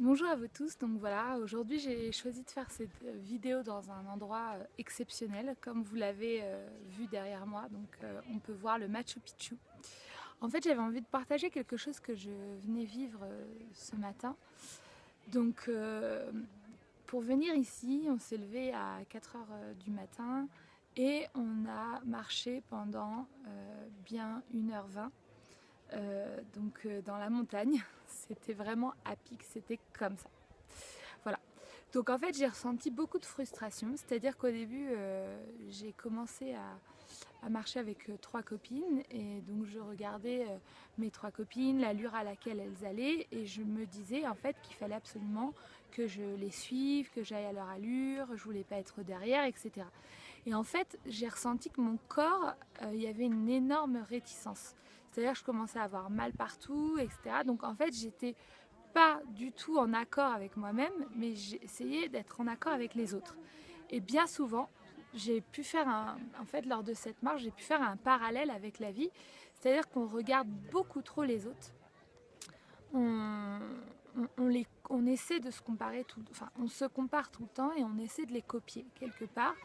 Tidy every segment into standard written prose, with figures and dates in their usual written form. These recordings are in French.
Bonjour à vous tous, donc voilà, aujourd'hui j'ai choisi de faire cette vidéo dans un endroit exceptionnel, comme vous l'avez vu derrière moi, donc on peut voir le Machu Picchu. En fait j'avais envie de partager quelque chose que je venais vivre ce matin, donc pour venir ici on s'est levé à 4 heures du matin et on a marché pendant bien 1h20. Dans la montagne, c'était vraiment à pic, c'était comme ça. Voilà. Donc en fait j'ai ressenti beaucoup de frustration, c'est-à-dire qu'au début j'ai commencé à marcher avec trois copines et donc je regardais mes trois copines, l'allure à laquelle elles allaient et je me disais en fait qu'il fallait absolument que je les suive, que j'aille à leur allure, je voulais pas être derrière, etc. Et en fait j'ai ressenti que mon corps, il y avait une énorme réticence. C'est-à-dire que je commençais à avoir mal partout, etc. Donc en fait j'étais pas du tout en accord avec moi-même, mais j'ai essayé d'être en accord avec les autres. Et bien souvent, j'ai pu faire en fait, lors de cette marche, j'ai pu faire un parallèle avec la vie. C'est-à-dire qu'on regarde beaucoup trop les autres. On, on essaie de se comparer enfin, on se compare tout le temps et on essaie de les copier quelque part.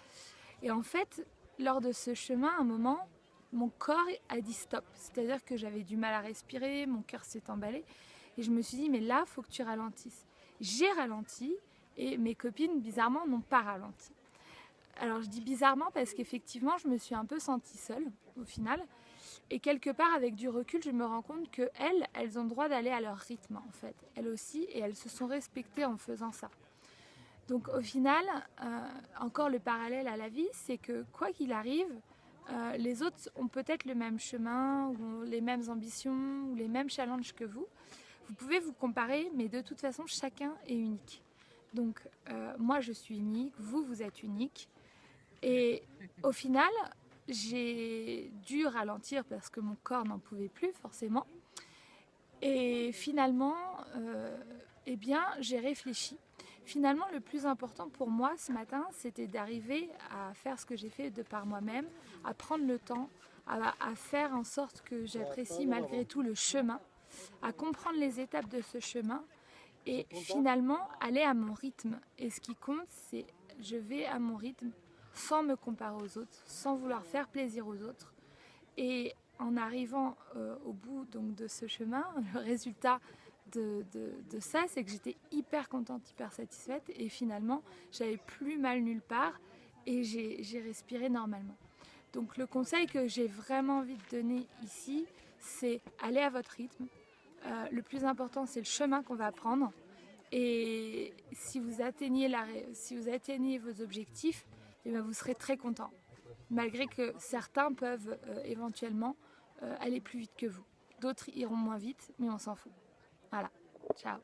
Et en fait, lors de ce chemin, à un moment, mon corps a dit stop. C'est-à-dire que j'avais du mal à respirer, mon cœur s'est emballé. Et je me suis dit, mais là, il faut que tu ralentisses. J'ai ralenti et mes copines, bizarrement, n'ont pas ralenti. Alors je dis bizarrement parce qu'effectivement, je me suis un peu sentie seule au final. Et quelque part, avec du recul, je me rends compte qu'elles, elles ont le droit d'aller à leur rythme en fait. Elles aussi, et elles se sont respectées en faisant ça. Donc au final, encore le parallèle à la vie, c'est que quoi qu'il arrive, les autres ont peut-être le même chemin, ou les mêmes ambitions, ou les mêmes challenges que vous. Vous pouvez vous comparer, mais de toute façon, chacun est unique. Donc moi, je suis unique, vous, vous êtes unique. Et au final, j'ai dû ralentir parce que mon corps n'en pouvait plus forcément. Et finalement, eh bien, j'ai réfléchi. Finalement, le plus important pour moi ce matin, c'était d'arriver à faire ce que j'ai fait de par moi-même, à prendre le temps, à faire en sorte que j'apprécie malgré tout le chemin, à comprendre les étapes de ce chemin et finalement aller à mon rythme. Et ce qui compte, c'est je vais à mon rythme sans me comparer aux autres, sans vouloir faire plaisir aux autres. Et en arrivant au bout donc, de ce chemin, le résultat de ça, c'est que j'étais hyper contente, hyper satisfaite et finalement, j'avais plus mal nulle part et j'ai respiré normalement. Donc le conseil que j'ai vraiment envie de donner ici, c'est aller à votre rythme. Le plus important, c'est le chemin qu'on va prendre. Et si vous atteignez, vos objectifs, eh bien, vous serez très content. Malgré que certains peuvent éventuellement aller plus vite que vous. D'autres iront moins vite, mais on s'en fout. Voilà, ciao.